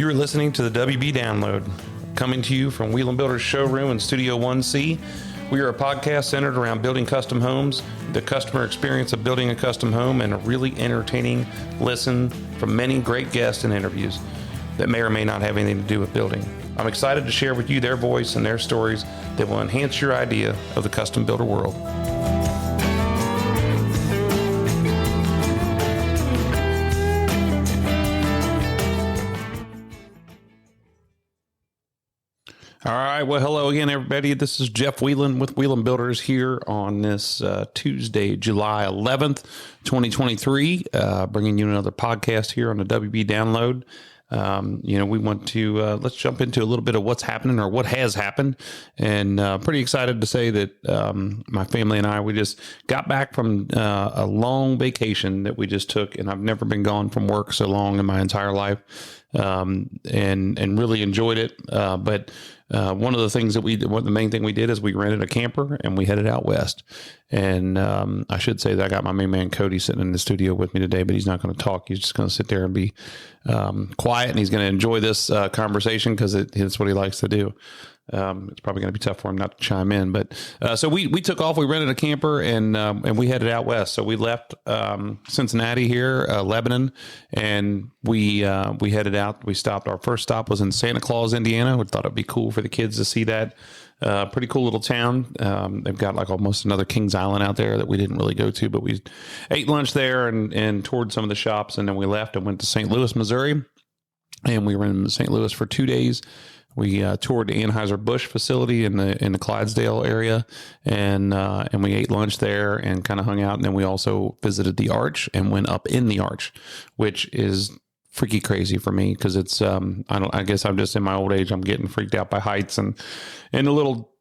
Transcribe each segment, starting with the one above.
You're listening to the WB Download, coming to you from Wieland Builders showroom in Studio 1C. We are a podcast centered around building custom homes, the customer experience of building a custom home, and a really entertaining listen from many great guests and interviews that may or may not have anything to do with building. I'm excited to share with you their voice and their stories that will enhance your idea of the custom builder world. All right. Well, hello again, everybody. This is Jeff Wieland with Wieland Builders here on this Tuesday, July 11th, 2023, bringing you another podcast here on the WB Download. We want to, let's jump into a little bit of what's happening or what has happened. And pretty excited to say that my family and I, we just got back from a long vacation that we just took. And I've never been gone from work so long in my entire life. And really enjoyed it. But one of the things that the main thing we did is we rented a camper and we headed out west. And I should say that I got my main man Cody sitting in the studio with me today, but he's not going to talk. He's just going to sit there and be quiet, and he's going to enjoy this conversation because it's what he likes to do. It's probably going to be tough for him not to chime in, but so we took off. We rented a camper and we headed out west. So we left Cincinnati here, Lebanon, and we headed out. We stopped. Our first stop was in Santa Claus, Indiana. We thought it'd be cool for the kids to see that. Pretty cool little town. They've got like almost another Kings Island out there that we didn't really go to, but we ate lunch there and toured some of the shops, and then we left and went to St. Louis, Missouri, and we were in St. Louis for 2 days. We toured the Anheuser-Busch facility in the Clydesdale area, and we ate lunch there and kind of hung out. And then we also visited the Arch and went up in the Arch, which is freaky crazy for me because it's I guess I'm just in my old age. I'm getting freaked out by heights, and the little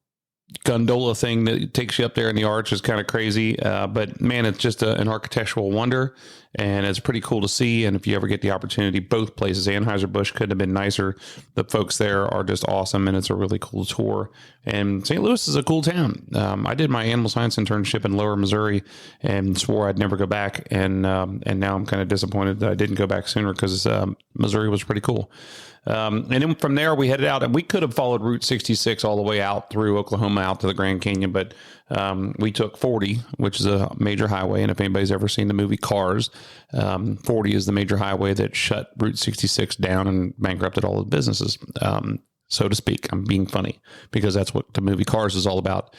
gondola thing that takes you up there in the Arch is kind of crazy. But man, it's just an architectural wonder, and it's pretty cool to see. And if you ever get the opportunity, both places, Anheuser-Busch couldn't have been nicer. The folks there are just awesome, and it's a really cool tour. And St. Louis is a cool town. I did my animal science internship in Lower Missouri and swore I'd never go back. And now I'm kind of disappointed that I didn't go back sooner because Missouri was pretty cool. And then from there, we headed out, and we could have followed Route 66 all the way out through Oklahoma out to the Grand Canyon, but we took 40, which is a major highway. And if anybody's ever seen the movie Cars, 40 is the major highway that shut Route 66 down and bankrupted all the businesses, so to speak. I'm being funny because that's what the movie Cars is all about.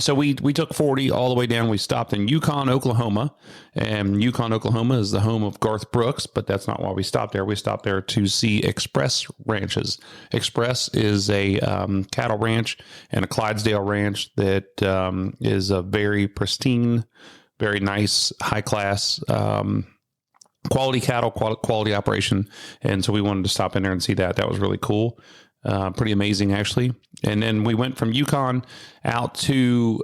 So we took 40 all the way down. We stopped in Yukon, Oklahoma, and Yukon, Oklahoma is the home of Garth Brooks, but that's not why we stopped there. We stopped there to see Express ranches. Express is a cattle ranch and a Clydesdale ranch that is a very pristine, very nice, high class, quality cattle, quality operation. And so we wanted to stop in there and see that. That was really cool. Pretty amazing, actually. And then we went from Yukon out to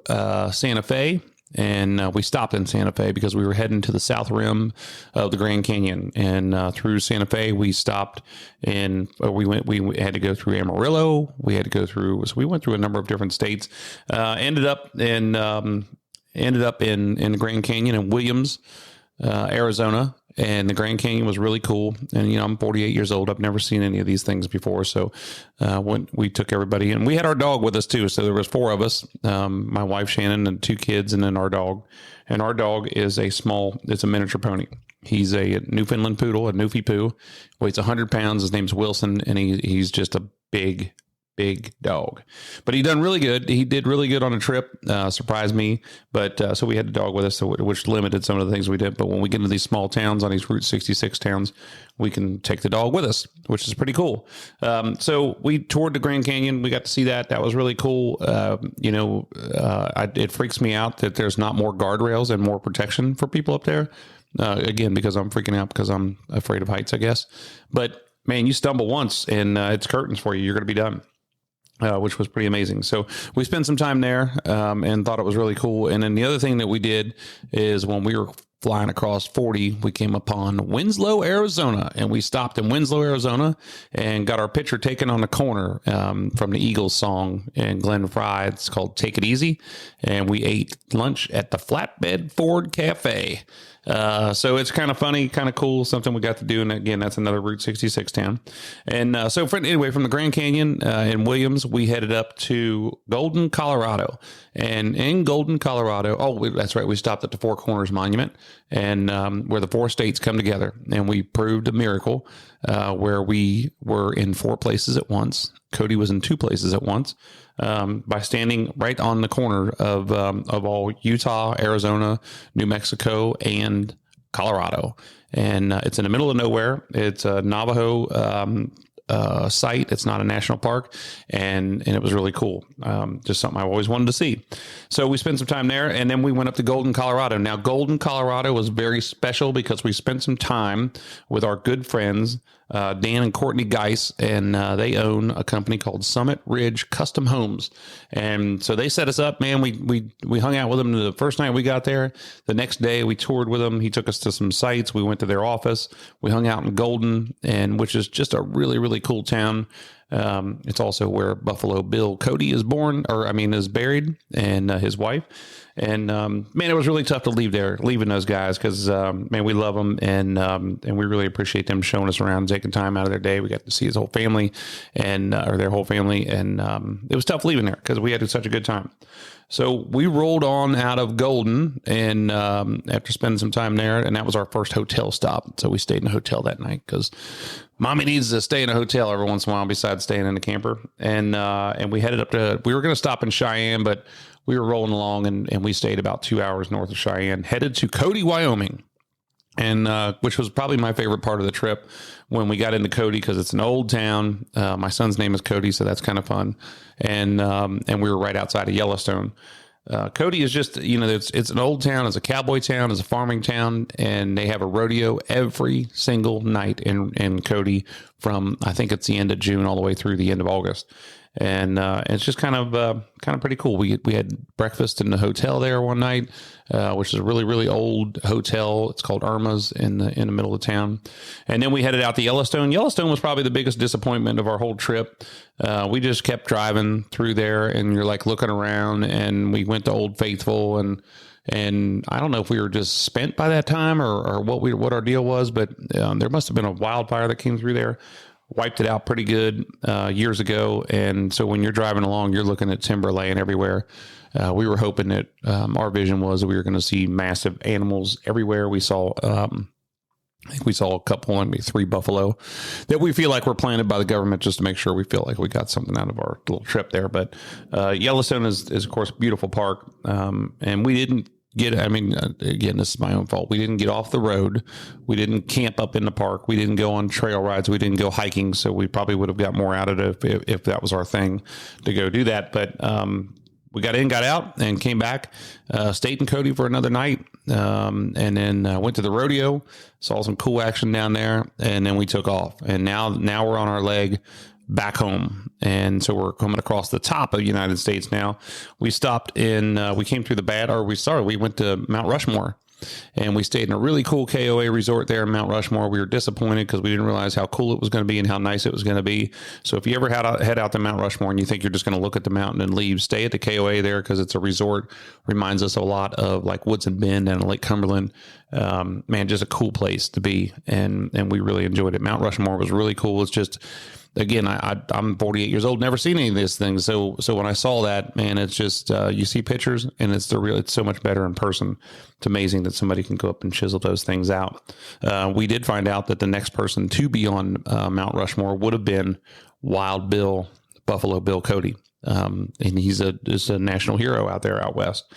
Santa Fe, and we stopped in Santa Fe because we were heading to the south rim of the Grand Canyon. And through Santa Fe, we stopped in. We had to go through Amarillo. We had to go through. So we went through a number of different states. Ended up in the Grand Canyon in Williams, Arizona. And the Grand Canyon was really cool. And, I'm 48 years old. I've never seen any of these things before. So when we took everybody, and we had our dog with us too. So there was 4 of us, my wife, Shannon, and 2 kids, and then our dog. And our dog is it's a miniature pony. He's a Newfoundland poodle, a Newfie Poo, weighs 100 pounds. His name's Wilson, and he's just a big dog, but he done really good. He did really good on a trip, surprised me. But so we had the dog with us, which limited some of the things we did. But when we get into these small towns, on these Route 66 towns, we can take the dog with us, which is pretty cool. So we toured the Grand Canyon. We got to see that. That was really cool. It freaks me out that there's not more guardrails and more protection for people up there. Again, because I'm freaking out because I'm afraid of heights, I guess. But man, you stumble once and it's curtains for you. You're going to be done. Which was pretty amazing. So we spent some time there and thought it was really cool. And then the other thing that we did is when we were flying across 40, we came upon Winslow, Arizona, and we stopped in Winslow, Arizona, and got our picture taken on the corner from the Eagles song in Glen Fry. It's called Take It Easy, and we ate lunch at the Flatbed Ford Cafe. So it's kind of funny, kind of cool, something we got to do. And again, that's another Route 66 town. And anyway, from the Grand Canyon in Williams, we headed up to Golden, Colorado. And in Golden, Colorado, that's right, we stopped at the Four Corners Monument, and where the four states come together. And we proved a miracle where we were in four places at once. Cody was in two places at once by standing right on the corner of all Utah, Arizona, New Mexico, and Colorado. And it's in the middle of nowhere. It's a Navajo site. It's not a national park, and it was really cool. Just something I always wanted to see. So we spent some time there, and then we went up to Golden, Colorado. Now, Golden, Colorado was very special because we spent some time with our good friends, Dan and Courtney Geis, and they own a company called Summit Ridge Custom Homes. And so they set us up, man. We hung out with them the first night we got there. The next day we toured with them. He took us to some sites. We went to their office. We hung out in Golden, which is just a really, really cool town. It's also where Buffalo Bill Cody is buried, and his wife. And man, it was really tough to leaving those guys, because man, we love them, and we really appreciate them showing us around, taking time out of their day. We got to see his whole family, or their whole family, and it was tough leaving there because we had such a good time. So we rolled on out of Golden, and after spending some time there, and that was our first hotel stop. So we stayed in a hotel that night because Mommy needs to stay in a hotel every once in a while besides staying in the camper. And we headed we were going to stop in Cheyenne, but we were rolling along, and we stayed about 2 hours north of Cheyenne, headed to Cody, Wyoming. And which was probably my favorite part of the trip when we got into Cody, because it's an old town. My son's name is Cody, so that's kind of fun. And we were right outside of Yellowstone. Cody is just, it's an old town. It's a cowboy town. It's a farming town, and they have a rodeo every single night in Cody from, I think it's the end of June all the way through the end of August. And it's just kind of pretty cool. We had breakfast in the hotel there one night, which is a really, really old hotel. It's called Irma's in the middle of town. And then we headed out to Yellowstone. Yellowstone was probably the biggest disappointment of our whole trip. We just kept driving through there, and you're like looking around, and we went to Old Faithful, and I don't know if we were just spent by that time or what our deal was, but there must have been a wildfire that came through there. Wiped it out pretty good years ago. And so when you're driving along, you're looking at timber laying everywhere. We were hoping that our vision was that we were going to see massive animals everywhere. We saw, I think we saw a couple, maybe 3 buffalo that we feel like were planted by the government just to make sure we feel like we got something out of our little trip there. But Yellowstone is of course, a beautiful park. And we didn't again, this is my own fault. We didn't get off the road. We didn't camp up in the park. We didn't go on trail rides. We didn't go hiking. So we probably would have got more out of it if that was our thing to go do that. But we got in, got out, and came back, stayed in Cody for another night, and then went to the rodeo, saw some cool action down there, and then we took off. And now we're on our leg back home. And so we're coming across the top of the United States now. We stopped we came through we went to Mount Rushmore, and we stayed in a really cool KOA resort there in Mount Rushmore. We were disappointed because we didn't realize how cool it was going to be and how nice it was going to be. So if you ever head out to Mount Rushmore and you think you're just going to look at the mountain and leave, stay at the KOA there, because it's a resort. Reminds us a lot of like Woodson Bend and Lake Cumberland. Man, just a cool place to be. And we really enjoyed it. Mount Rushmore was really cool. It's just, again, I'm 48 years old, never seen any of these things. So when I saw that, man, it's just, you see pictures, and it's so much better in person. It's amazing that somebody can go up and chisel those things out. We did find out that the next person to be on Mount Rushmore would have been Wild Bill, Buffalo Bill Cody. And he's a national hero out west.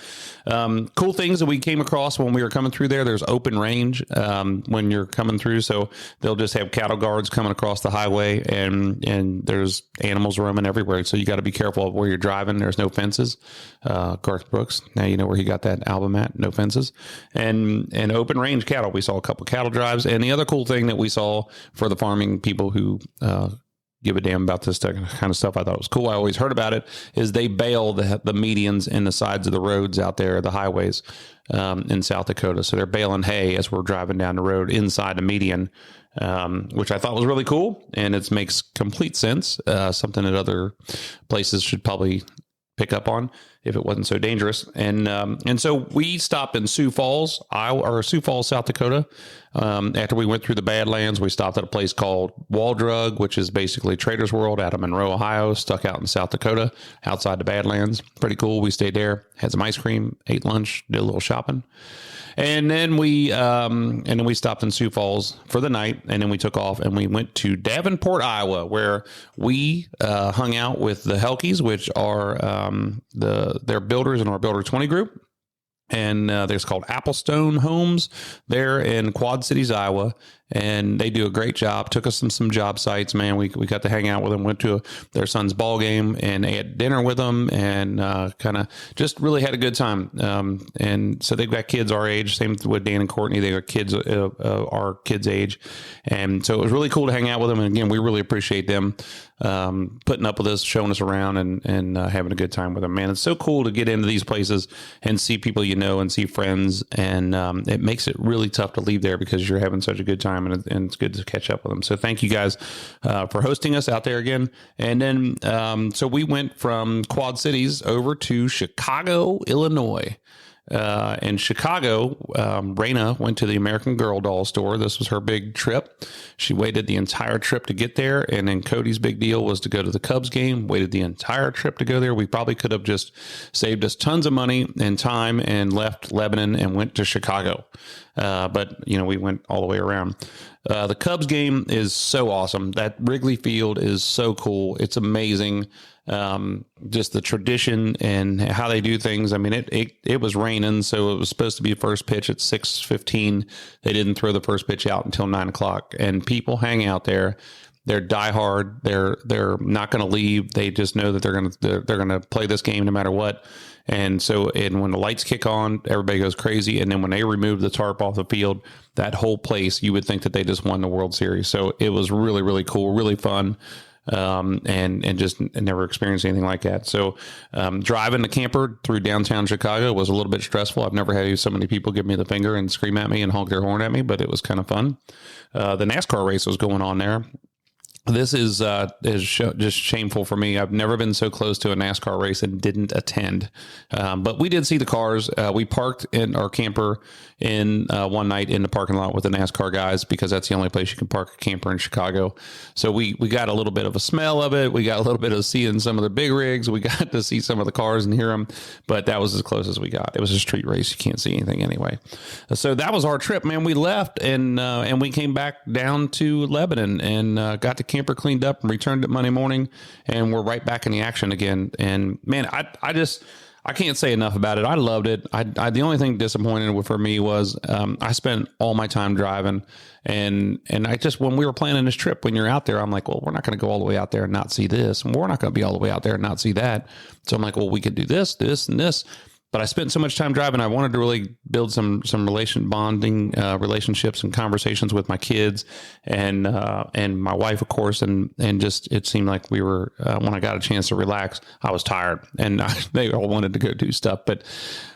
Cool things that we came across when we were coming through there. There's open range, when you're coming through. So they'll just have cattle guards coming across the highway, and there's animals roaming everywhere. So you got to be careful of where you're driving. There's no fences. Garth Brooks, now you know where he got that album at, No Fences, and open range cattle. We saw a couple cattle drives. And the other cool thing that we saw for the farming people who, give a damn about this kind of stuff. I thought it was cool. I always heard about it is they bale the medians in the sides of the roads out there, the highways in South Dakota. So they're baling hay as we're driving down the road inside a median, which I thought was really cool. And it makes complete sense. Something that other places should probably pick up on if it wasn't so dangerous. And so we stopped in Sioux Falls, South Dakota. After we went through the Badlands, we stopped at a place called Wall Drug, which is basically Trader's World out of Monroe, Ohio, stuck out in South Dakota, outside the Badlands. Pretty cool. We stayed there, had some ice cream, ate lunch, did a little shopping. And then we stopped in Sioux Falls for the night, and then we took off and we went to Davenport, Iowa, where we hung out with the Helkies, which are they're builders in our Builder 20 group. And there's called Applestone Homes there in Quad Cities, Iowa. And they do a great job. Took us some job sites, man. We got to hang out with them, went to their son's ball game and ate dinner with them, and kind of just really had a good time. And so they've got kids our age, same with Dan and Courtney. They are kids our kids' age. And so it was really cool to hang out with them. And again, we really appreciate them putting up with us, showing us around, and having a good time with them, man. It's so cool to get into these places and see people you know and see friends. And it makes it really tough to leave there because you're having such a good time. And it's good to catch up with them. So thank you guys for hosting us out there again. And then, so we went from Quad Cities over to Chicago, Illinois. In Chicago, Raina went to the American Girl doll store. This was her big trip. She waited the entire trip to get there. And then Cody's big deal was to go to the Cubs game, waited the entire trip to go there. We probably could have just saved us tons of money and time and left Lebanon and went to Chicago. But we went all the way around. The Cubs game is so awesome. That Wrigley Field is so cool. It's amazing. Just the tradition and how they do things. I mean, it was raining, so it was supposed to be first pitch at 6:15. They didn't throw the first pitch out until 9:00, and people hang out there. They're diehard. They're not going to leave. They just know that they're going to play this game no matter what. And so, when the lights kick on, everybody goes crazy. And then when they remove the tarp off the field, that whole place, you would think that they just won the World Series. So it was really, really cool, really fun. And just never experienced anything like that. So, driving the camper through downtown Chicago was a little bit stressful. I've never had so many people give me the finger and scream at me and honk their horn at me, but it was kind of fun. The NASCAR race was going on there. This is just shameful for me. I've never been so close to a NASCAR race and didn't attend. But we did see the cars. We parked in our camper in one night in the parking lot with the NASCAR guys because that's the only place you can park a camper in Chicago. So we got a little bit of a smell of it. We got a little bit of seeing some of the big rigs. We got to see some of the cars and hear them, but that was as close as we got. It was a street race. You can't see anything anyway. So that was our trip, man. We left and we came back down to Lebanon and got the camper cleaned up and returned it Monday morning, and we're right back in the action again. And man, I can't say enough about it. I loved it. The only thing disappointed for me was I spent all my time driving, and I just, when we were planning this trip, when you're out there, I'm like, well, we're not going to go all the way out there and not see this, and we're not going to be all the way out there and not see that. So I'm like, well, we could do this, and this. But I spent so much time driving. I wanted to really build some bonding relationships and conversations with my kids and my wife, of course. And just, it seemed like we were, when I got a chance to relax, I was tired and they all wanted to go do stuff, but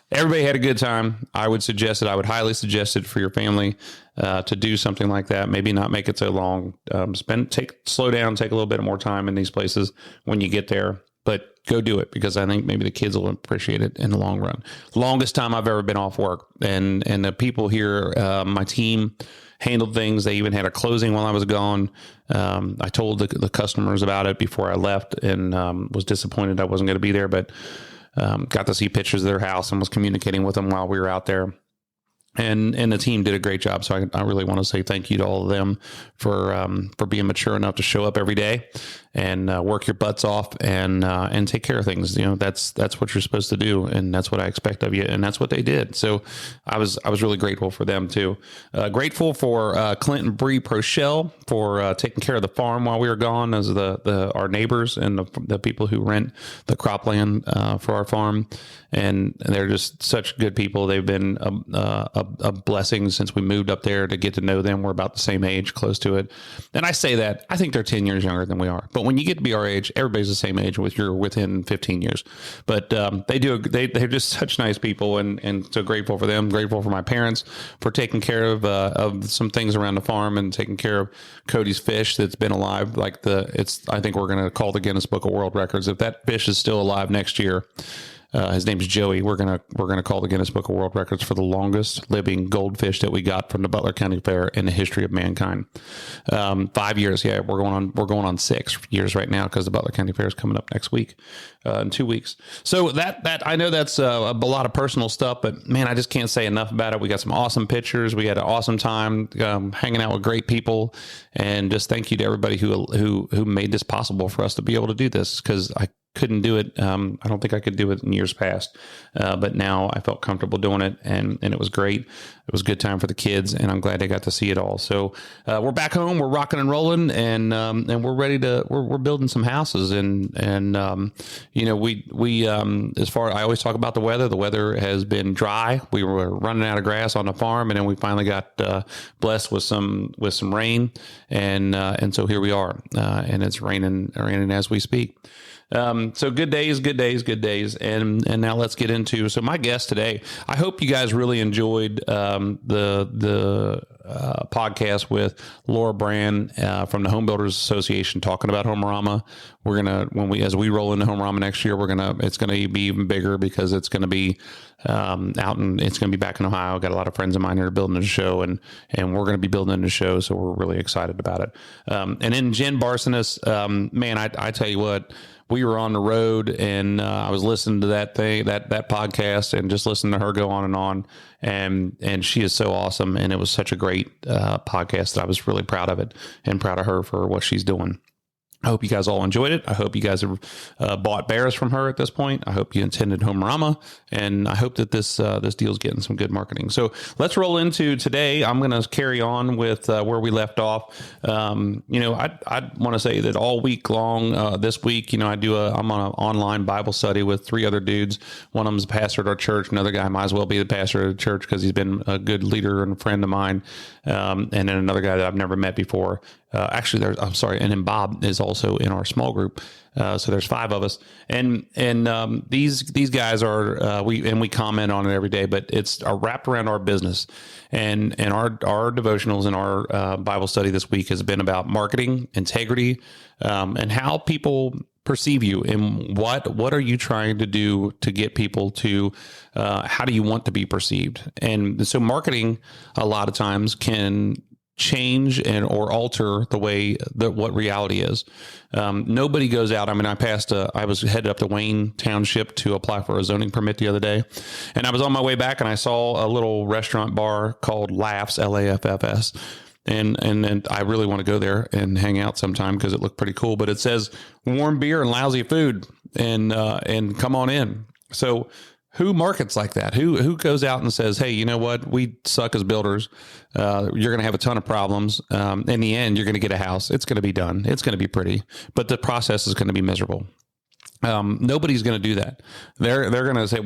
everybody had a good time. I would highly suggest it for your family to do something like that. Maybe not make it so long. Slow down, take a little bit more time in these places when you get there. But go do it, because I think maybe the kids will appreciate it in the long run. Longest time I've ever been off work, and the people here, my team handled things. They even had a closing while I was gone. I told the customers about it before I left, and was disappointed I wasn't going to be there, but got to see pictures of their house and was communicating with them while we were out there. And the team did a great job. So I really want to say thank you to all of them for being mature enough to show up every day and work your butts off and take care of things. That's what you're supposed to do, and that's what I expect of you, and that's what they did. So I was really grateful for them too. Grateful for Clint and Bree Prochelle for taking care of the farm while we were gone, as our neighbors and the people who rent the cropland for our farm. And they're just such good people. They've been a a blessing since we moved up there to get to know them. We're about the same age, close to it. And I say that, I think they're 10 years younger than we are. But when you get to be our age, everybody's the same age you're within 15 years. But they're just such nice people, and so grateful for them, grateful for my parents for taking care of some things around the farm and taking care of Cody's fish that's been alive. I think we're going to call the Guinness Book of World Records. If that fish is still alive next year, his name's Joey. We're gonna call the Guinness Book of World Records for the longest living goldfish that we got from the Butler County Fair in the history of mankind. 5 years. Yeah, we're going on 6 years right now because the Butler County Fair is coming up next week, in 2 weeks. So that I know that's a lot of personal stuff, but man, I just can't say enough about it. We got some awesome pictures. We had an awesome time hanging out with great people, and just thank you to everybody who made this possible for us to be able to do this, because I couldn't do it. I don't think I could do it in years past, but now I felt comfortable doing it, and it was great. It was a good time for the kids, and I'm glad they got to see it all. So we're back home, we're rocking and rolling, and we're ready we're building some houses, and we as far, I always talk about the weather. The weather has been dry. We were running out of grass on the farm, and then we finally got blessed with some rain, and so here we are, and it's raining as we speak. So good days. And now let's get into, so my guest today, I hope you guys really enjoyed, the podcast with Laura Brand, from the Home Builders Association, talking about Homerama. We're going to, as we roll into Homerama next year, it's going to be even bigger, because it's going to be, it's going to be back in Ohio. Got a lot of friends of mine that are building the show, and we're going to be building the show. So we're really excited about it. And then Jen Barsonis, man, I tell you what, we were on the road, and I was listening to that podcast, and just listening to her go on, and she is so awesome. And it was such a great podcast that I was really proud of it, and proud of her for what she's doing. I hope you guys all enjoyed it. I hope you guys have bought bears from her at this point. I hope you attended Homerama, and I hope that this deal's getting some good marketing. So let's roll into today. I'm going to carry on with where we left off. I want to say that all week long, this week, I'm on an online Bible study with 3 other dudes. One of them's a pastor at our church. Another guy might as well be the pastor at the church because he's been a good leader and a friend of mine. And then another guy that I've never met before. And then Bob is also in our small group. So there's 5 of us, and these guys are, we comment on it every day, but it's wrapped around our business, and our devotionals and our Bible study this week has been about marketing, integrity, and how people perceive you, and what are you trying to do to get people to, how do you want to be perceived? And so marketing a lot of times can change or alter the way what reality is. Nobody goes out. I mean, I was headed up to Wayne Township to apply for a zoning permit the other day, and I was on my way back, and I saw a little restaurant bar called Laughs, Laffs. And I really want to go there and hang out sometime because it looked pretty cool, but it says warm beer and lousy food, and come on in. So who markets like that? Who goes out and says, hey, you know what? We suck as builders. You're going to have a ton of problems. In the end, you're going to get a house. It's going to be done. It's going to be pretty, but the process is going to be miserable. Nobody's going to do that. They're going to say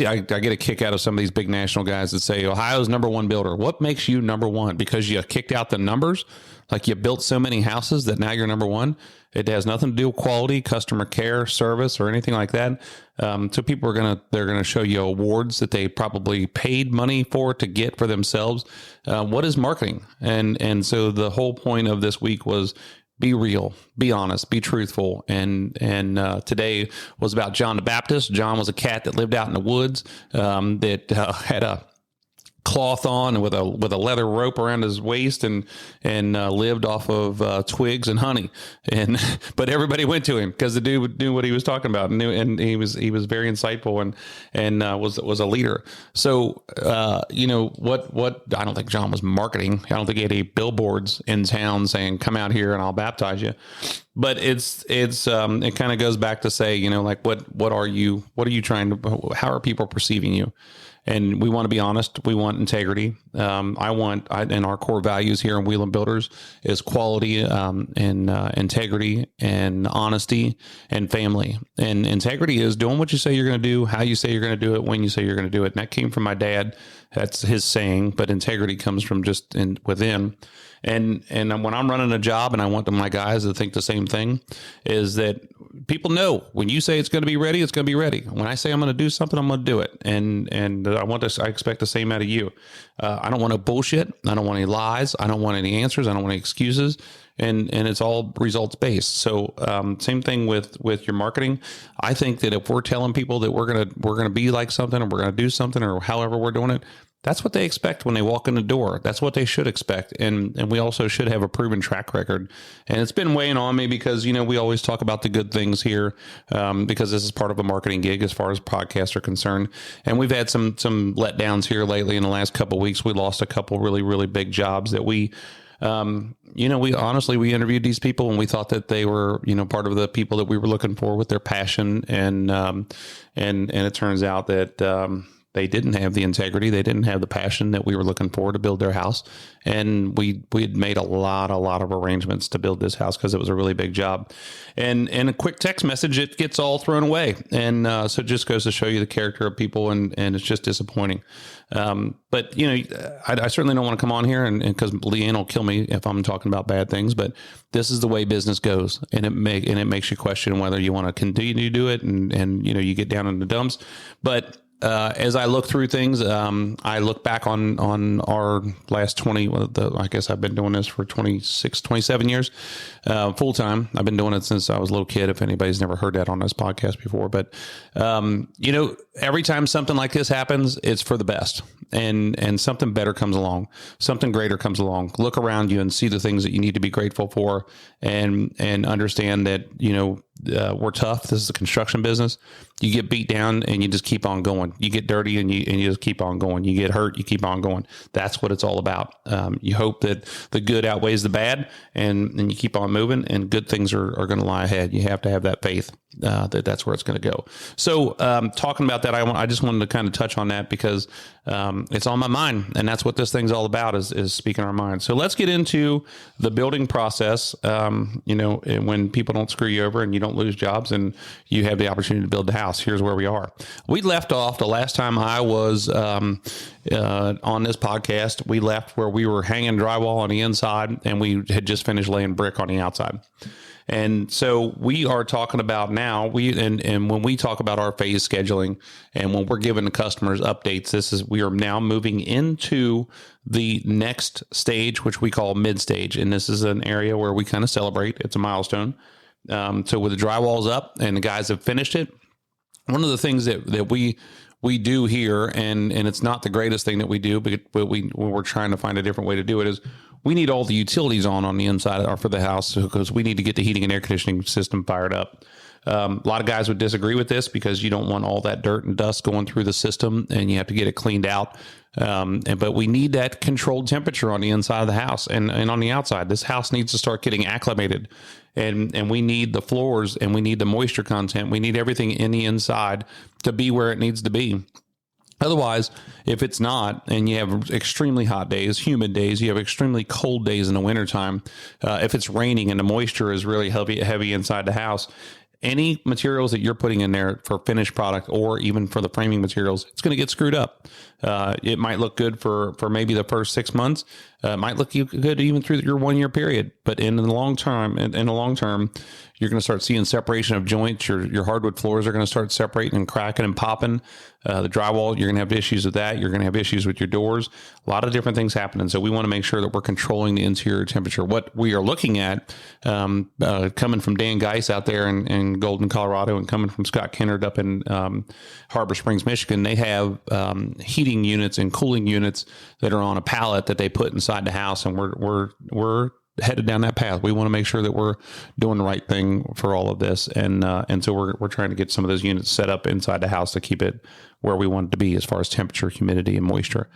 I get a kick out of some of these big national guys that say Ohio's number 1 builder. What makes you number 1? Because you kicked out the numbers? Like you built so many houses that now you're number 1? It has nothing to do with quality, customer care, service, or anything like that. So people they're going to show you awards that they probably paid money for to get for themselves. What is marketing? And so the whole point of this week was be real, be honest, be truthful. And today was about John the Baptist. John was a cat that lived out in the woods, that had a cloth on with a leather rope around his waist, and lived off of twigs and honey, but everybody went to him because the dude knew what he was talking about, and he was very insightful, and was a leader. So what I don't think John was marketing. I don't think he had any billboards in town saying come out here and I'll baptize you. But it kind of goes back to say, what are you how are people perceiving you? And we want to be honest. We want integrity. And our core values here in Wieland Builders is quality, and integrity and honesty and family. And integrity is doing what you say you're going to do, how you say you're going to do it, when you say you're going to do it. And that came from my dad. That's his saying, but integrity comes from just within. And when I'm running a job and I want my guys to think the same thing, is that people know when you say it's going to be ready, it's going to be ready. When I say I'm going to do something, I'm going to do it. And I expect the same out of you. I don't want no bullshit. I don't want any lies. I don't want any answers. I don't want any excuses. And it's all results based. So same thing with your marketing. I think that if we're telling people that we're gonna be like something, or we're gonna do something, or however we're doing it, that's what they expect when they walk in the door. That's what they should expect. And we also should have a proven track record. And it's been weighing on me because, we always talk about the good things here because this is part of a marketing gig as far as podcasts are concerned. And we've had some letdowns here lately in the last couple of weeks. We lost a couple really, really big jobs that we interviewed these people and we thought that they were, part of the people that we were looking for with their passion. And it turns out that, they didn't have the integrity. They didn't have the passion that we were looking for to build their house. And we had made a lot of arrangements to build this house because it was a really big job. And a quick text message, it gets all thrown away. And so it just goes to show you the character of people, and it's just disappointing. But I certainly don't want to come on here and because Leanne will kill me if I'm talking about bad things, but this is the way business goes. And it makes you question whether you want to continue to do it. And you get down in the dumps, but as I look through things, I look back on our last 20, I guess I've been doing this for 27 years, full time. I've been doing it since I was a little kid, if anybody's never heard that on this podcast before. But, every time something like this happens, it's for the best, and something better comes along, something greater comes along. Look around you and see the things that you need to be grateful for, and understand that, we're tough. This is a construction business. You get beat down and you just keep on going. You get dirty and you just keep on going. You get hurt, you keep on going. That's what it's all about. You hope that the good outweighs the bad, and you keep on moving, and good things are going to lie ahead. You have to have that faith that that's where it's going to go. So talking about that, I just wanted to kind of touch on that because it's on my mind, and that's what this thing's all about is speaking our mind. So let's get into the building process. When people don't screw you over and you don't lose jobs and you have the opportunity to build the house. Here's where we are. We left off the last time I was on this podcast. We left where we were hanging drywall on the inside, and we had just finished laying brick on the outside. And so we are talking about now, and when we talk about our phase scheduling and when we're giving the customers updates, we are now moving into the next stage, which we call Midstage. And this is an area where we kind of celebrate. It's a milestone. So with the drywall's up and the guys have finished it, one of the things that we do here, and it's not the greatest thing that we do, but we're trying to find a different way to do it, is we need all the utilities on the inside for the house because we need to get the heating and air conditioning system fired up. A lot of guys would disagree with this because you don't want all that dirt and dust going through the system, and you have to get it cleaned out. But we need that controlled temperature on the inside of the house and on the outside. This house needs to start getting acclimated, and we need the floors, and we need the moisture content. We need everything in the inside to be where it needs to be. Otherwise, if it's not, and you have extremely hot days, humid days, you have extremely cold days in the wintertime, if it's raining and the moisture is really heavy inside the house, any materials that you're putting in there for finished product or even for the framing materials, it's going to get screwed up. It might look good for maybe the first 6 months. It might look good even through your 1 year period. But in the long term, you're going to start seeing separation of joints. Your hardwood floors are going to start separating and cracking and popping. The drywall, you're going to have issues with that. You're going to have issues with your doors. A lot of different things happening. So we want to make sure that we're controlling the interior temperature. What we are looking at, coming from Dan Geis out there in Golden, Colorado, and coming from Scott Kennard up in Harbor Springs, Michigan, they have heating units and cooling units that are on a pallet that they put inside the house, and we're headed down that path. We want to make sure that we're doing the right thing for all of this, and so we're trying to get some of those units set up inside the house to keep it where we want it to be as far as temperature, humidity, and moisture.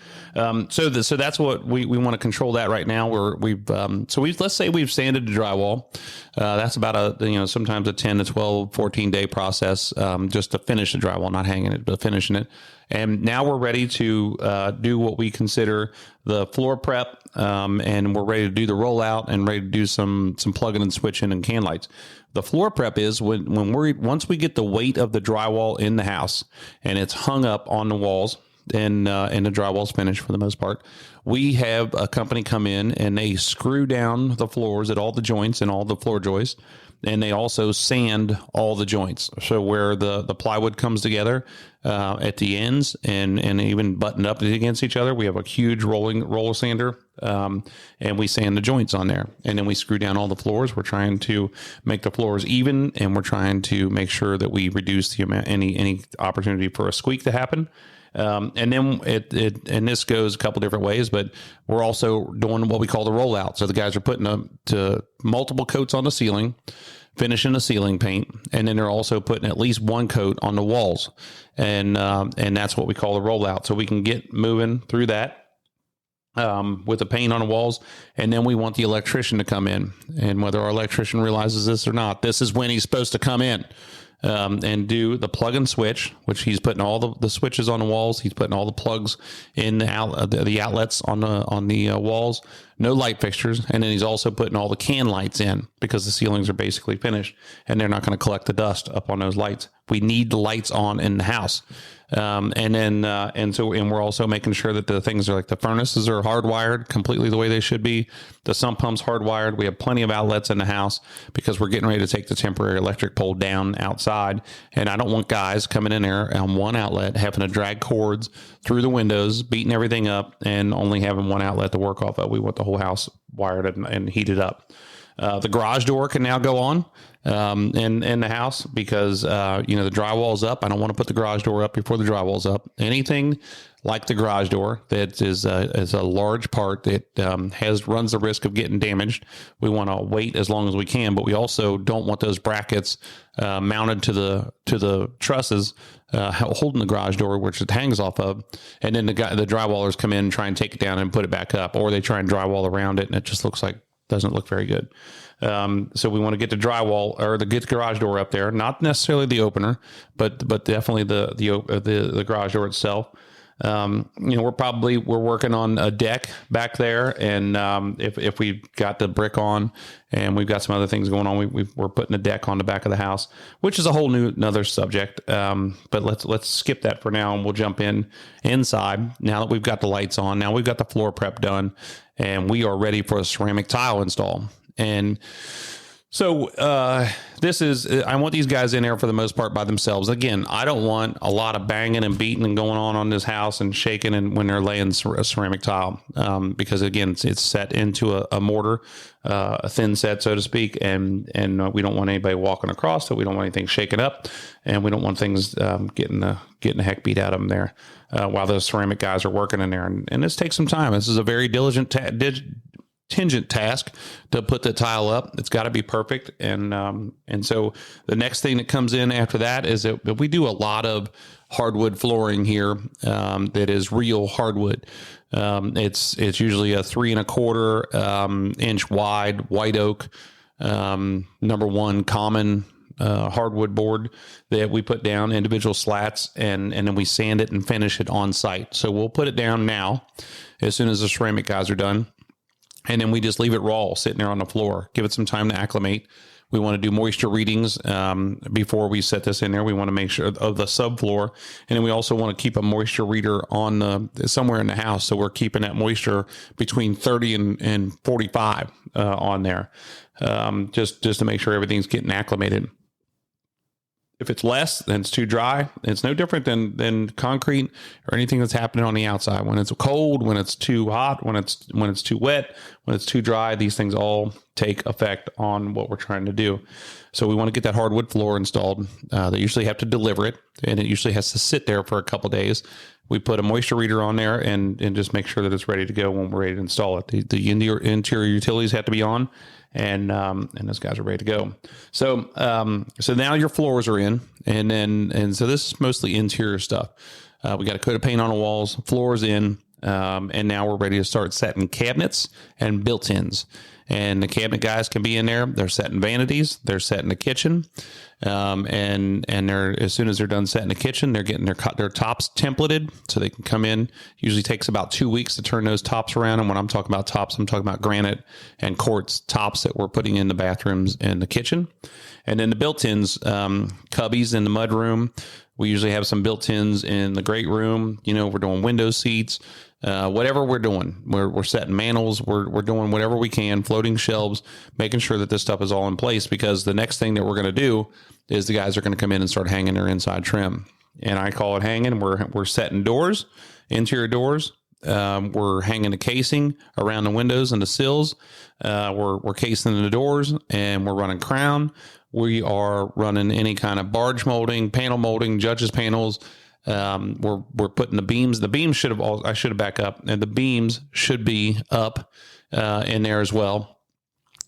So that's what we want to control that right now. Let's say we've sanded the drywall. That's about sometimes a 10 to 12, 14 day process just to finish the drywall, not hanging it, but finishing it. And now we're ready to do what we consider the floor prep, and we're ready to do the rollout and ready to do some plugging and switching and can lights. The floor prep is once we get the weight of the drywall in the house and it's hung up on the walls, and the drywall's finished for the most part, we have a company come in and they screw down the floors at all the joints and all the floor joists. And they also sand all the joints. So where the plywood comes together at the ends and even buttoned up against each other, we have a huge roller sander, and we sand the joints on there. And then we screw down all the floors. We're trying to make the floors even, and we're trying to make sure that we reduce the amount, any opportunity for a squeak to happen. And then and this goes a couple different ways, but we're also doing what we call the rollout. So the guys are putting up to multiple coats on the ceiling, finishing the ceiling paint, and then they're also putting at least one coat on the walls. And that's what we call the rollout. So we can get moving through that, with the paint on the walls. And then we want the electrician to come in, and whether our electrician realizes this or not, this is when he's supposed to come in. And do the plug and switch, which he's putting all the switches on the walls. He's putting all the plugs in the outlets on the walls. No light fixtures, and then he's also putting all the can lights in because the ceilings are basically finished, and they're not going to collect the dust up on those lights. We need the lights on in the house, and we're also making sure that the things are like the furnaces are hardwired completely the way they should be. The sump pump's hardwired. We have plenty of outlets in the house because we're getting ready to take the temporary electric pole down outside, and I don't want guys coming in there on one outlet having to drag cords through the windows, beating everything up, and only having one outlet to work off of. We want the whole house wired and heated up. The garage door can now go on in the house because the drywall's up. I don't want to put the garage door up before the drywall's up. Anything like the garage door that is a large part that runs the risk of getting damaged, we want to wait as long as we can. But we also don't want those brackets mounted to the trusses holding the garage door, which it hangs off of, and then the drywallers come in and try and take it down and put it back up, or they try and drywall around it, and it just doesn't look very good. So we want to get the drywall or get the garage door up there, not necessarily the opener, but definitely the garage door itself. We're working on a deck back there, and if we got the brick on, and we've got some other things going on, we're putting a deck on the back of the house, which is a whole another subject. But let's skip that for now, and we'll jump inside now that we've got the lights on. Now we've got the floor prep done, and we are ready for a ceramic tile install. And so I want these guys in there for the most part by themselves. Again, I don't want a lot of banging and beating and going on this house and shaking and when they're laying a ceramic tile, because again, it's set into a mortar, a thin set, so to speak. And we don't want anybody walking across it. We don't want anything shaken up, and we don't want things getting the heck beat out of them there while those ceramic guys are working in there. And this takes some time. This is a very diligent task to put the tile up. It's got to be perfect. And so the next thing that comes in after that is that we do a lot of hardwood flooring here, that is real hardwood. It's usually a 3 1/4 inch wide white oak, number one common hardwood board that we put down individual slats, and then we sand it and finish it on site. So we'll put it down now as soon as the ceramic guys are done. And then we just leave it raw, sitting there on the floor. Give it some time to acclimate. We want to do moisture readings before we set this in there. We want to make sure of the subfloor, and then we also want to keep a moisture reader on somewhere in the house. So we're keeping that moisture between 30 and 45 on there, just to make sure everything's getting acclimated. If it's less, then it's too dry. It's no different than concrete or anything that's happening on the outside. When it's cold, when it's too hot, when it's too wet, when it's too dry, these things all take effect on what we're trying to do. So we want to get that hardwood floor installed. They usually have to deliver it, and it usually has to sit there for a couple days. We put a moisture reader on there and just make sure that it's ready to go when we're ready to install it. The interior utilities have to be on, and those guys are ready to go. So now your floors are in, and so this is mostly interior stuff. We got a coat of paint on the walls, floors in, and now we're ready to start setting cabinets and built-ins. And the cabinet guys can be in there. They're setting vanities. They're setting the kitchen. And they're, as soon as they're done setting the kitchen, they're getting their tops templated so they can come in. Usually takes about 2 weeks to turn those tops around. And when I'm talking about tops, I'm talking about granite and quartz tops that we're putting in the bathrooms and the kitchen. And then the built-ins, cubbies in the mudroom. We usually have some built-ins in the great room. We're doing window seats, whatever we're doing. We're setting mantles. We're doing whatever we can, floating shelves, making sure that this stuff is all in place, because the next thing that we're going to do is the guys are going to come in and start hanging their inside trim. And I call it hanging. We're setting doors, interior doors. We're hanging the casing around the windows and the sills. We're casing the doors, and we're running crown. We are running any kind of barge molding, panel molding, judges panels. We're putting the beams. The beams I should have back up, and the beams should be up in there as well.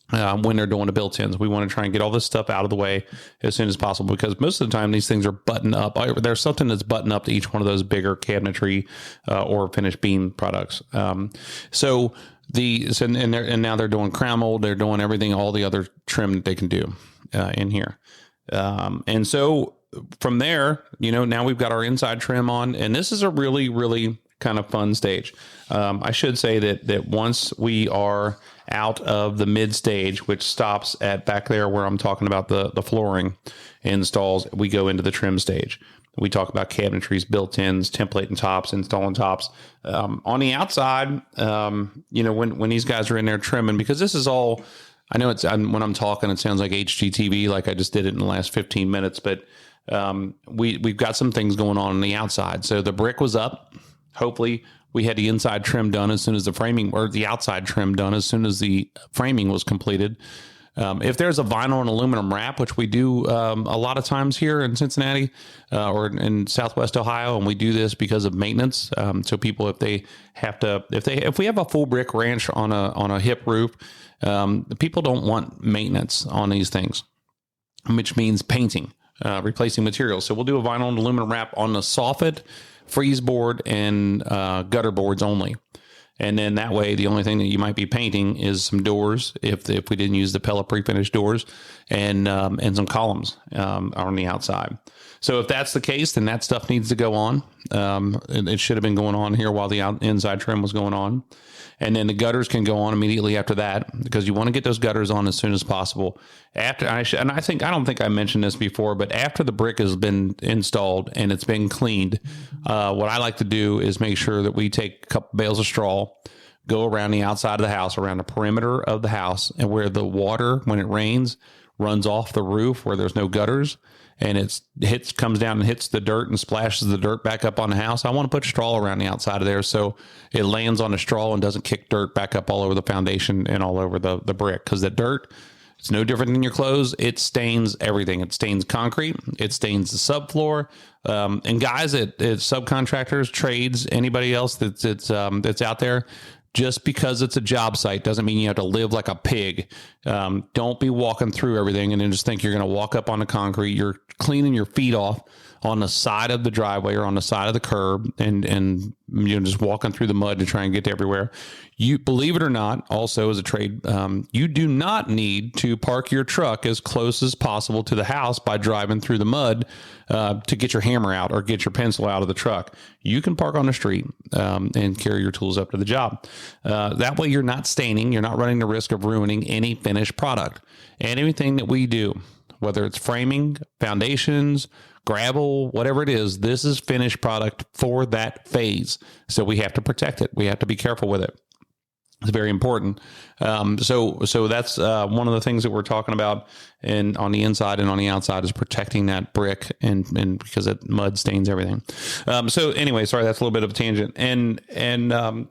When they're doing the built-ins, we want to try and get all this stuff out of the way as soon as possible, because most of the time these things are buttoned up. There's something that's buttoned up to each one of those bigger cabinetry or finished beam products. And now they're doing crown mold. They're doing everything, all the other trim that they can do in here. And so from there, now we've got our inside trim on, and this is a really, really kind of fun stage. I should say that once we are out of the mid stage, which stops at back there where I'm talking about the flooring installs, we go into the trim stage. We talk about cabinetries, built-ins, templating tops, installing tops. On the outside, when these guys are in there trimming, because this is all, I know when I'm talking, it sounds like HGTV, like I just did it in the last 15 minutes, but we've got some things going on the outside. So the brick was up. Hopefully we had the inside trim done as soon as the framing, or the outside trim done as soon as the framing was completed. If there's a vinyl and aluminum wrap, which we do a lot of times here in Cincinnati or in Southwest Ohio, and we do this because of maintenance. So people, if we have a full brick ranch on a hip roof, people don't want maintenance on these things, which means painting, replacing materials. So we'll do a vinyl and aluminum wrap on the soffit, freeze board, and gutter boards only. And then that way, the only thing that you might be painting is some doors, if we didn't use the Pella pre-finished doors, and some columns on the outside. So if that's the case, then that stuff needs to go on. It should have been going on here while the inside trim was going on. And then the gutters can go on immediately after that, because you want to get those gutters on as soon as possible. I don't think I mentioned this before, but after the brick has been installed and it's been cleaned, what I like to do is make sure that we take a couple bales of straw, go around the outside of the house, around the perimeter of the house, and where the water, when it rains, runs off the roof where there's no gutters, and comes down and hits the dirt and splashes the dirt back up on the house. I want to put straw around the outside of there so it lands on the straw and doesn't kick dirt back up all over the foundation and all over the brick. Because the dirt, it's no different than your clothes. It stains everything. It stains concrete. It stains the subfloor. And guys at subcontractors, trades, anybody else that's out there, just because it's a job site doesn't mean you have to live like a pig. Don't be walking through everything and then just think you're going to walk up on the concrete. You're cleaning your feet off on the side of the driveway or on the side of the curb, and you're just walking through the mud to try and get to everywhere. You, believe it or not, also as a trade, you do not need to park your truck as close as possible to the house by driving through the mud to get your hammer out or get your pencil out of the truck. You can park on the street and carry your tools up to the job. That way you're not staining, you're not running the risk of ruining any finished product. And anything that we do, whether it's framing, foundations, gravel, whatever it is, this is finished product for that phase. So we have to protect it. We have to be careful with it. It's very important. So that's one of the things that we're talking about, and on the inside and on the outside, is protecting that brick and because it mud stains everything. So anyway, sorry, that's a little bit of a tangent. And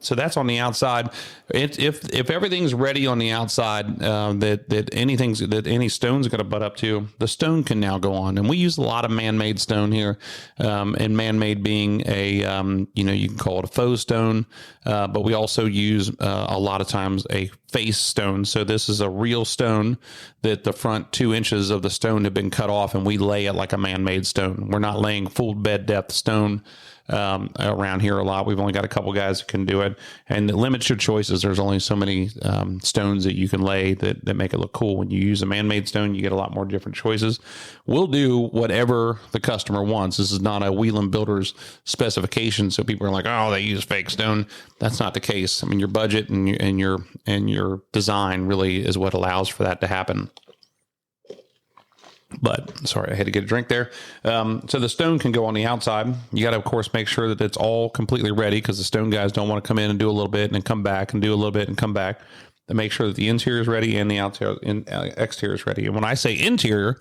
so that's on the outside. If everything's ready on the outside, that any stone's going to butt up to, the stone can now go on. And we use a lot of man-made stone here, and man-made being you can call it a faux stone, but we also use a lot of times a face stone. So this is a real stone that the front 2 inches of the stone have been cut off, and we lay it like a man-made stone. We're not laying full bed depth stone around here a lot. We've only got a couple guys who can do it, and it limits your choices. There's only so many stones that you can lay that make it look cool. When you use a man-made stone, you get a lot more different choices. We'll do whatever the customer wants. This is not a Wieland Builders specification, so people are like, oh, they use fake stone. That's not the case. I mean, your budget and your design really is what allows for that to happen. But sorry, I had to get a drink there. So the stone can go on the outside. You got to, of course, make sure that it's all completely ready, because the stone guys don't want to come in and do a little bit and then come back and do a little bit and come back. To make sure that the interior is ready and the exterior is ready. And when I say interior,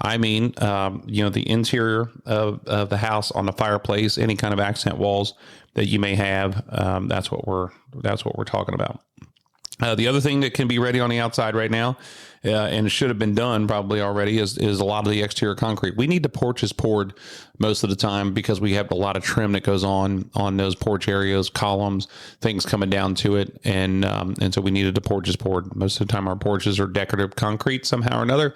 I mean, the interior of the house, on the fireplace, any kind of accent walls that you may have. That's what we're talking about. The other thing that can be ready on the outside right now, and should have been done probably already, is a lot of the exterior concrete. We need the porches poured most of the time, because we have a lot of trim that goes on those porch areas, columns, things coming down to it, and so we needed the porches poured. Most of the time, our porches are decorative concrete somehow or another.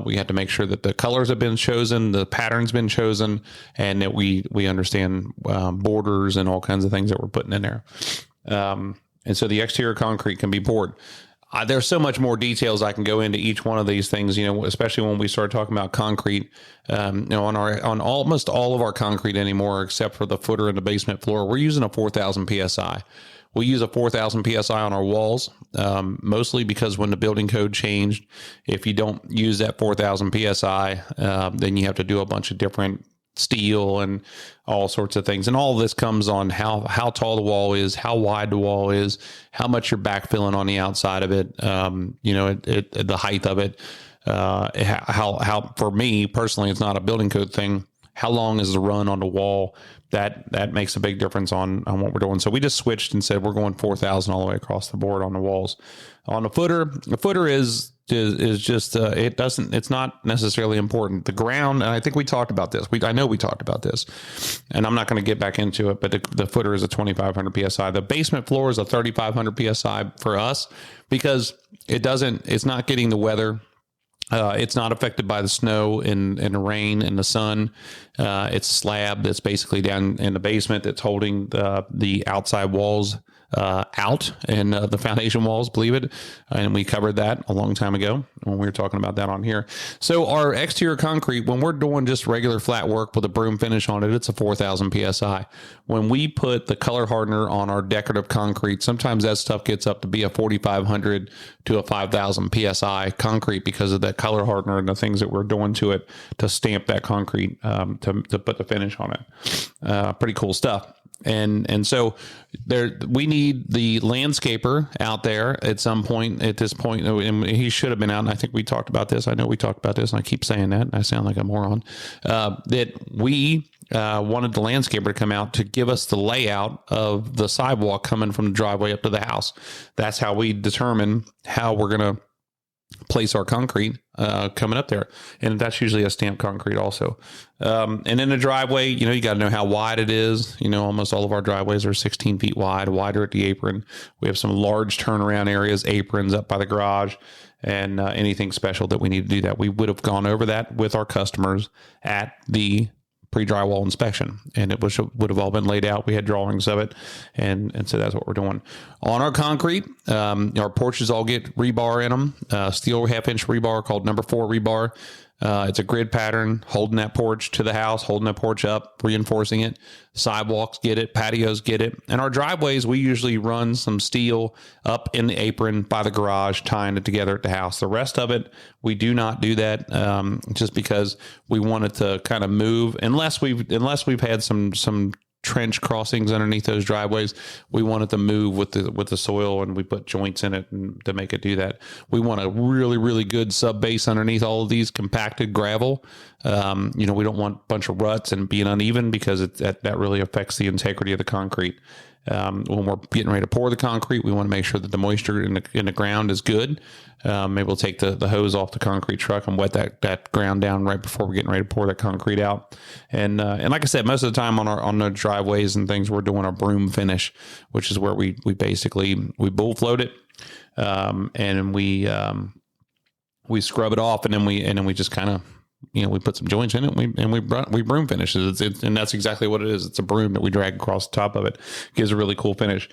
We have to make sure that the colors have been chosen, the pattern's been chosen, and that we understand borders and all kinds of things that we're putting in there. And so the exterior concrete can be poured. There's so much more details I can go into each one of these things, especially when we start talking about concrete. On almost all of our concrete anymore, except for the footer and the basement floor, we're using a 4,000 PSI. We use a 4,000 PSI on our walls, mostly because when the building code changed, if you don't use that 4,000 PSI, then you have to do a bunch of different steel and all sorts of things. And all of this comes on how tall the wall is, how wide the wall is, how much you're backfilling on the outside of it, the height of it, how for me personally, it's not a building code thing. How long is the run on the wall? That makes a big difference on what we're doing. So we just switched and said we're going 4,000 all the way across the board on the walls. On the footer is just it's not necessarily important. The ground, and I think we talked about this. I know we talked about this, and I'm not going to get back into it. But the footer is a 2,500 psi. The basement floor is a 3,500 psi for us, because it's not getting the weather. It's not affected by the snow and the rain and the sun. It's slab that's basically down in the basement that's holding the outside walls out, and the foundation walls, believe it. And we covered that a long time ago when we were talking about that on here. So our exterior concrete, when we're doing just regular flat work with a broom finish on it, it's a 4,000 PSI. When we put the color hardener on our decorative concrete, sometimes that stuff gets up to be a 4,500 to a 5,000 PSI concrete, because of that color hardener and the things that we're doing to it to stamp that concrete, to put the finish on it. Pretty cool stuff. And so we need the landscaper out there at some point, at this point, and he should have been out. And I think we talked about this. I know we talked about this, and I keep saying that, and I sound like a moron, that we wanted the landscaper to come out to give us the layout of the sidewalk coming from the driveway up to the house. That's how we determine how we're going to place our concrete coming up there, and that's usually a stamped concrete also. And in the driveway, you got to know how wide it is. Almost all of our driveways are 16 feet wide, wider at the apron. We have some large turnaround areas, aprons up by the garage, and anything special that we need to do that. We would have gone over that with our customers at the pre-drywall inspection, and it would have all been laid out. We had drawings of it, and so that's what we're doing on our concrete. Our porches all get rebar in them, steel 1/2-inch rebar called number 4 rebar. It's a grid pattern, holding that porch to the house, holding that porch up, reinforcing it. Sidewalks get it, patios get it. And our driveways, we usually run some steel up in the apron by the garage, tying it together at the house. The rest of it, we do not do that, just because we want it to kind of move. Unless we've had some trench crossings underneath those driveways, we want it to move with the soil, and we put joints in it to make it do that. We want a really, really good sub base underneath all of these compacted gravel. We don't want a bunch of ruts and being uneven, because that really affects the integrity of the concrete. When we're getting ready to pour the concrete, we want to make sure that the moisture in the ground is good. Maybe we'll take the hose off the concrete truck and wet that ground down right before we're getting ready to pour that concrete out. And like I said, most of the time on the driveways and things, we're doing a broom finish, which is where we basically bull float it, and we scrub it off, and then we just kind of, we put some joints in it, and we broom finish it. And that's exactly what it is. It's a broom that we drag across the top of it. Gives a really cool finish.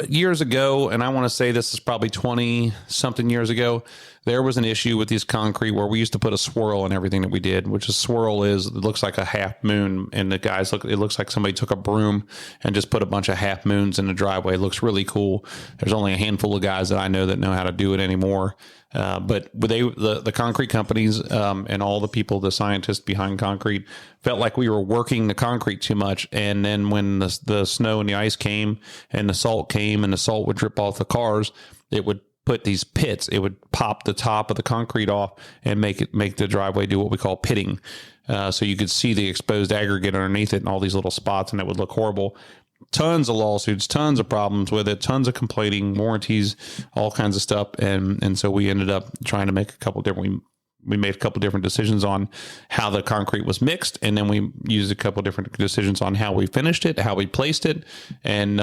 Years ago, and I want to say this is probably 20 something years ago, there was an issue with these concrete where we used to put a swirl in everything that we did, which a swirl it looks like a half moon. And the guys it looks like somebody took a broom and just put a bunch of half moons in the driveway. It looks really cool. There's only a handful of guys that I know that know how to do it anymore. But the concrete companies and all the people, the scientists behind concrete, felt like we were working the concrete too much. And then when the snow and the ice came and the salt came and the salt would drip off the cars, it would put these pits. It would pop the top of the concrete off and make the driveway do what we call pitting. So you could see the exposed aggregate underneath it and all these little spots, and it would look horrible. Tons of lawsuits, tons of problems with it, tons of complaining, warranties, all kinds of stuff. And so we ended up trying to make we made a couple different decisions on how the concrete was mixed. And then we used a couple different decisions on how we finished it, how we placed it, and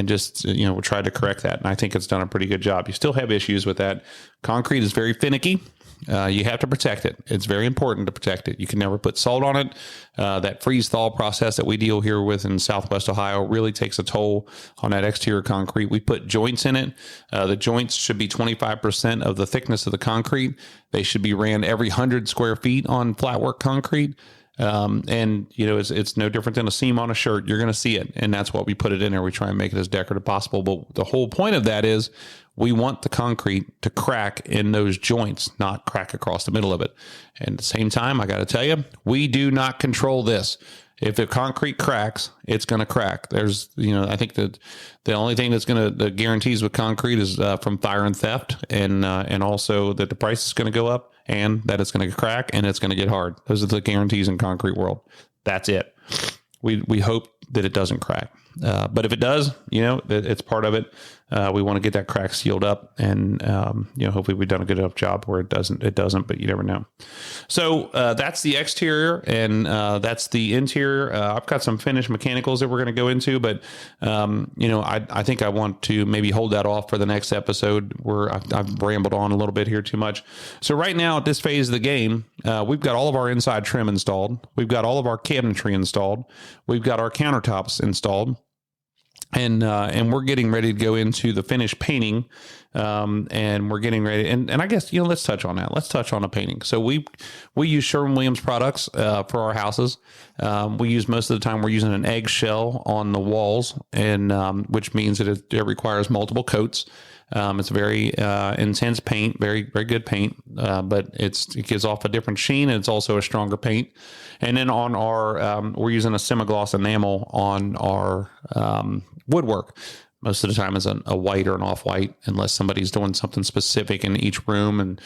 just, we tried to correct that. And I think it's done a pretty good job. You still have issues with that. Concrete is very finicky. You have to protect it. It's very important to protect it. You can never put salt on it. That freeze-thaw process that we deal here with in Southwest Ohio really takes a toll on that exterior concrete. We put joints in it. The joints should be 25% of the thickness of the concrete. They should be ran every 100 square feet on flatwork concrete. It's no different than a seam on a shirt. You're going to see it. And that's what we put it in there. We try and make it as decorative as possible. But the whole point of that is we want the concrete to crack in those joints, not crack across the middle of it. And at the same time, I got to tell you, we do not control this. If the concrete cracks, it's going to crack. There's, I think that the only thing that's the guarantees with concrete is from fire and theft, and also that the price is going to go up and that it's going to crack and it's going to get hard. Those are the guarantees in concrete world. That's it. We hope that it doesn't crack. But if it does, it's part of it. We want to get that crack sealed up, and hopefully we've done a good enough job where it doesn't, but you never know. So that's the exterior, and that's the interior. I've got some finished mechanicals that we're going to go into, but I think I want to maybe hold that off for the next episode, where I've rambled on a little bit here too much. So right now at this phase of the game, we've got all of our inside trim installed. We've got all of our cabinetry installed. We've got our countertops installed. And we're getting ready to go into the finished painting, and we're getting ready. And I guess, let's touch on that. Let's touch on the painting. So we use Sherwin-Williams products for our houses. We use, most of the time, we're using an eggshell on the walls, and which means that it requires multiple coats. It's very intense paint, very, very good paint, but it gives off a different sheen, and it's also a stronger paint. And then on our, we're using a semi-gloss enamel on our woodwork. Most of the time is a white or an off-white, unless somebody's doing something specific in each room and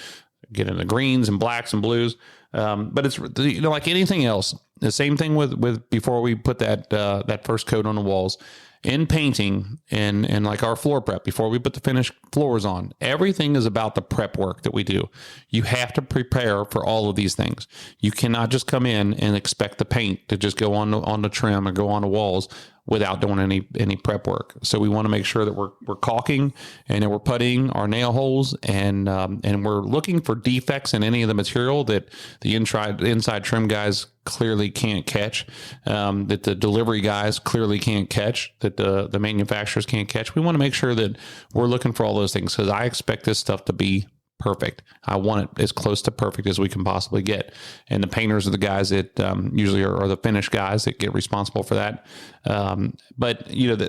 get into greens and blacks and blues. But it's, like anything else, the same thing with before we put that first coat on the walls. In painting and like our floor prep, before we put the finished floors on, everything is about the prep work that we do. You have to prepare for all of these things. You cannot just come in and expect the paint to just go on the trim or go on the walls without doing any prep work. So we want to make sure that we're caulking and that we're puttying our nail holes, and we're looking for defects in any of the material that the inside trim guys clearly can't catch, that the delivery guys clearly can't catch, that the manufacturers can't catch. We want to make sure that we're looking for all those things, because I expect this stuff to be perfect. I want it as close to perfect as we can possibly get. And the painters are the guys that usually are the finished guys that get responsible for that. But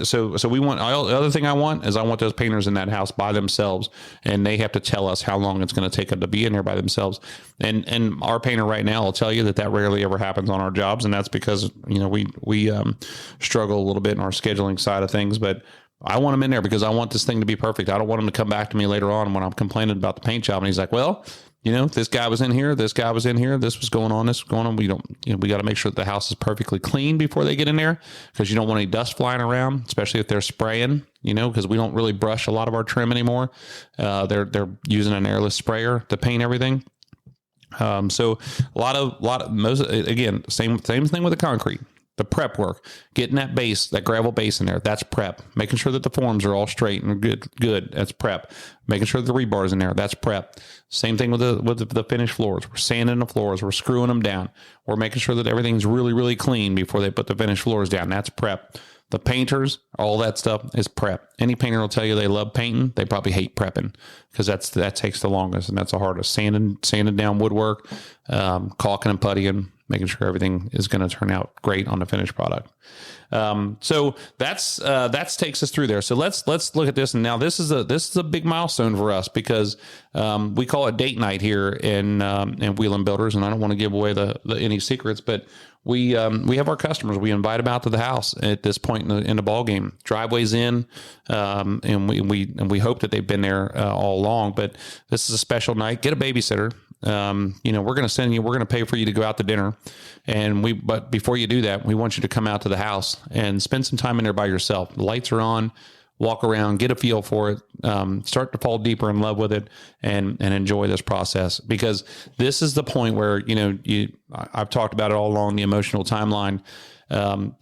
so we want, the other thing I want those painters in that house by themselves, and they have to tell us how long it's going to take them to be in there by themselves. And our painter right now will tell you that rarely ever happens on our jobs. And that's because, we struggle a little bit in our scheduling side of things, but I want him in there because I want this thing to be perfect. I don't want him to come back to me later on when I'm complaining about the paint job, and he's like, well, this guy was in here, this guy was in here, this was going on, this was going on. We don't, we got to make sure that the house is perfectly clean before they get in there, because you don't want any dust flying around, especially if they're spraying, because we don't really brush a lot of our trim anymore. They're using an airless sprayer to paint everything. So same thing with the concrete. The prep work, getting that gravel base in there, that's prep. Making sure that the forms are all straight and good, that's prep. Making sure that the rebar's in there, that's prep. Same thing with the finished floors. We're sanding the floors, we're screwing them down. We're making sure that everything's really, really clean before they put the finished floors down, that's prep. The painters, all that stuff is prep. Any painter will tell you they love painting. They probably hate prepping, because that takes the longest, and that's the hardest. Sanding down woodwork, caulking and puttying, making sure everything is going to turn out great on the finished product. So that's takes us through there. So let's look at this. And now this is a big milestone for us because, we call it date night here in Wieland Builders. And I don't want to give away any secrets, but we have our customers. We invite them out to the house at this point in the ball game. Driveway's in, and we hope that they've been there all along. But this is a special night. Get a babysitter. We're going to pay for you to go out to dinner, but before you do that, we want you to come out to the house and spend some time in there by yourself. The lights are on. Walk around, get a feel for it, start to fall deeper in love with it, and enjoy this process, because this is the point where, I've talked about it all along the emotional timeline.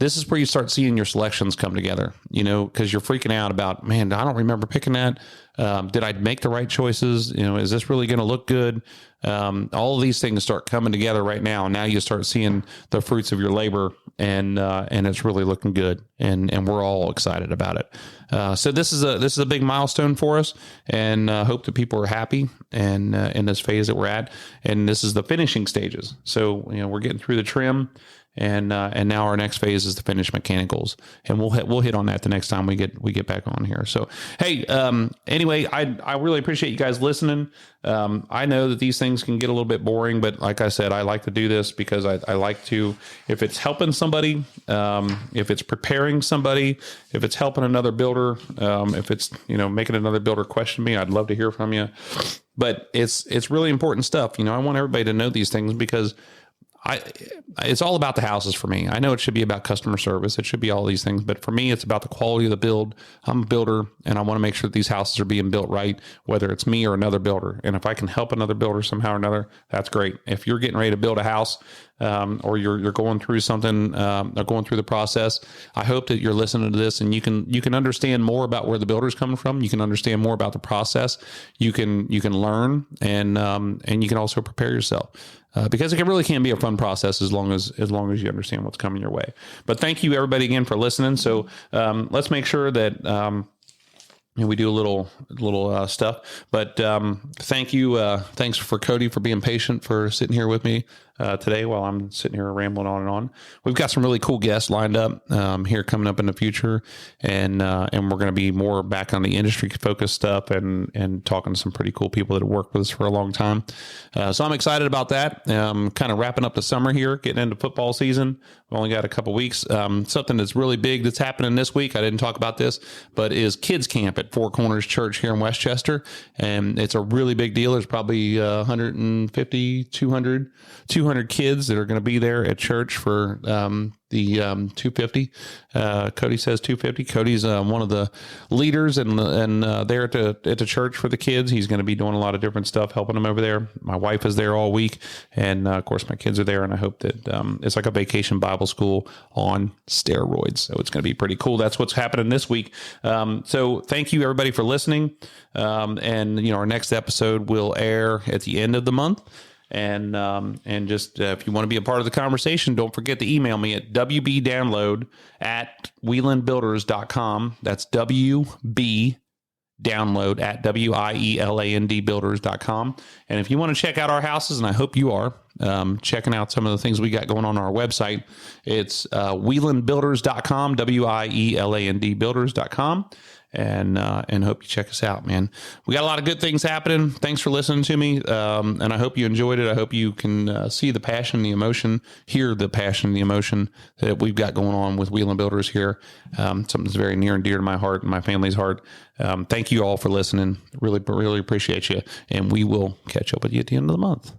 This is where you start seeing your selections come together, because you're freaking out about, man, I don't remember picking that. Did I make the right choices? Is this really going to look good? All of these things start coming together right now. And now you start seeing the fruits of your labor, and it's really looking good. And we're all excited about it. So this is a big milestone for us, and hope that people are happy and in this phase that we're at. And this is the finishing stages. So, we're getting through the trim. And now our next phase is the finished mechanicals, and we'll hit on that the next time we get back on here. So, hey, anyway, I really appreciate you guys listening. I know that these things can get a little bit boring, but like I said, I like to do this because I like to, if it's helping somebody, if it's preparing somebody, if it's helping another builder, if it's, making another builder question me, I'd love to hear from you. But it's really important stuff. I want everybody to know these things because it's all about the houses for me. I know it should be about customer service. It should be all these things, but for me, it's about the quality of the build. I'm a builder, and I want to make sure that these houses are being built right, whether it's me or another builder. And if I can help another builder somehow or another, that's great. If you're getting ready to build a house, or you're going through something, or going through the process, I hope that you're listening to this and you can understand more about where the builder's coming from. You can understand more about the process. You can learn, and you can also prepare yourself. Because it really can be a fun process as long as you understand what's coming your way. But thank you everybody again for listening. So let's make sure that we do a little stuff. But thank you. Thanks for Cody for being patient, for sitting here with me today while I'm sitting here rambling on and on. We've got some really cool guests lined up here coming up in the future, and we're going to be more back on the industry focused stuff and talking to some pretty cool people that have worked with us for a long time. So I'm excited about that. Kind of wrapping up the summer here, getting into football season. We've only got a couple weeks. Something that's really big that's happening this week, I didn't talk about this, but is Kids Camp at Four Corners Church here in Westchester. And it's a really big deal. There's probably 150, 200 kids that are going to be there at church for the 250. Cody says 250. Cody's one of the leaders and there at the church for the kids. He's going to be doing a lot of different stuff, helping them over there. My wife is there all week, and of course my kids are there. And I hope that it's like a vacation Bible school on steroids. So it's going to be pretty cool. That's what's happening this week. So thank you everybody for listening. And our next episode will air at the end of the month. And just if you want to be a part of the conversation, don't forget to email me at wbdownload@wielandbuilders.com. That's wbdownload@wielandbuilders.com. And if you want to check out our houses, and I hope you are checking out some of the things we got going on our website, it's wielandbuilders.com, wielandbuilders.com. And hope you check us out, man. We got a lot of good things happening. Thanks for listening to me. And I hope you enjoyed it. I hope you can see the passion, the emotion, hear the passion, the emotion that we've got going on with Wieland Builders here. Something that's very near and dear to my heart and my family's heart. Thank you all for listening. Really, really appreciate you. And we will catch up with you at the end of the month.